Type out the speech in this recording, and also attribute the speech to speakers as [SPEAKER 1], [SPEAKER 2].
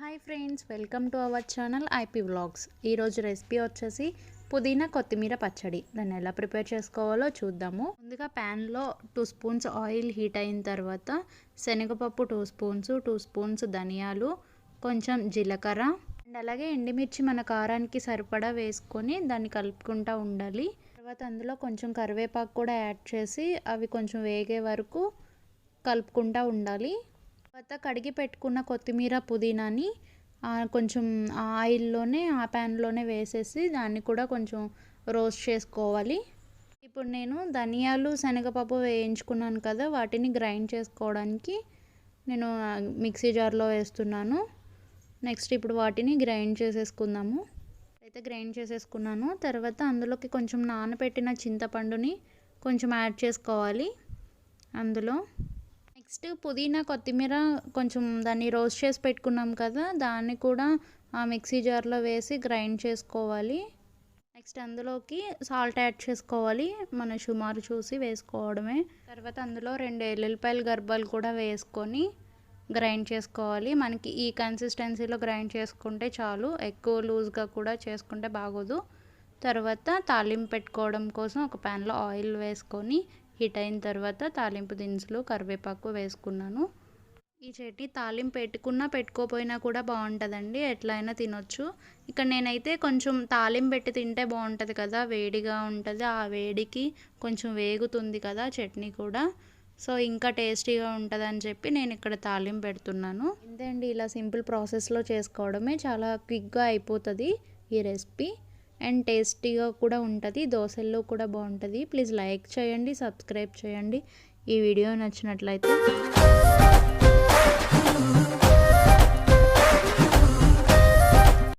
[SPEAKER 1] Hi friends, welcome to our channel IP vlogs. ఈరోజు recipe వచ్చేసి పుదీనా కొత్తిమీర పచ్చడి. దాన్ని ఎలా ప్రిపేర్ చేసుకోవాలో చూద్దాము. ముందుగా ప్యాన్లో 2 స్పూన్స్ ఆయిల్ హీట్ అయిన తర్వాత శనగపప్పు 2 స్పూన్స్, 2 స్పూన్స్ ధనియాలు, కొంచెం జీలకర్ర అండ్ అలాగే ఎండుమిర్చి మన కారానికి సరిపడా వేసుకొని దాన్ని కలుపుకుంటూ ఉండాలి. తర్వాత అందులో కొంచెం కరివేపాకు కూడా యాడ్ చేసి అవి కొంచెం వేగే వరకు కలుపుకుంటూ ఉండాలి. తర్వాత కడిగి పెట్టుకున్న కొత్తిమీర పుదీనాని కొంచెం ఆయిల్లోనే ఆ ప్యాన్లోనే వేసేసి దాన్ని కూడా కొంచెం రోస్ట్ చేసుకోవాలి. ఇప్పుడు నేను ధనియాలు శనగపప్పు వేయించుకున్నాను కదా, వాటిని గ్రైండ్ చేసుకోవడానికి నేను మిక్సీ జార్లో వేస్తున్నాను. నెక్స్ట్ ఇప్పుడు వాటిని గ్రైండ్ చేసేసుకుందాము. అయితే గ్రైండ్ చేసేసుకున్నాను. తర్వాత అందులోకి కొంచెం నానబెట్టిన చింతపండుని కొంచెం యాడ్ చేసుకోవాలి. అందులో నెక్స్ట్ పుదీనా కొత్తిమీర కొంచెం దాన్ని రోస్ట్ చేసి పెట్టుకున్నాం కదా, దాన్ని కూడా ఆ మిక్సీ జార్లో వేసి గ్రైండ్ చేసుకోవాలి. నెక్స్ట్ అందులోకి సాల్ట్ యాడ్ చేసుకోవాలి, మన సుమారు చూసి వేసుకోవడమే. తర్వాత అందులో 2 ఎల్లుల్లిపాయల గర్భాలు కూడా వేసుకొని గ్రైండ్ చేసుకోవాలి. మనకి ఈ కన్సిస్టెన్సీలో గ్రైండ్ చేసుకుంటే చాలు, ఎక్కువ లూజ్గా కూడా చేసుకుంటే బాగోదు. తర్వాత తాలింపు పెట్టుకోవడం కోసం ఒక ప్యాన్లో ఆయిల్ వేసుకొని హీట్ అయిన తర్వాత తాలింపు దినుసులు కరివేపాకు వేసుకున్నాను. ఈ చట్నీ తాలింపు పెట్టుకున్నా పెట్టుకోపోయినా కూడా బాగుంటుందండి, ఎట్లా అయినా తినొచ్చు. ఇక్కడ నేనైతే కొంచెం తాలింపు పెట్టి తింటే బాగుంటుంది కదా, వేడిగా ఉంటుంది, ఆ వేడికి కొంచెం వేగుతుంది కదా చట్నీ కూడా, సో ఇంకా టేస్టీగా ఉంటుందని చెప్పి నేను ఇక్కడ తాలింపు పెడుతున్నాను. ఇంతే, ఇలా సింపుల్ ప్రాసెస్లో చేసుకోవడమే, చాలా క్విక్గా అయిపోతుంది ఈ రెసిపీ అండ్ టేస్టీగా కూడా ఉంటుంది. దోశల్లో కూడా బాగుంటుంది. ప్లీజ్ లైక్ చేయండి, సబ్స్క్రైబ్ చేయండి. ఈ వీడియో నచ్చినట్లయితే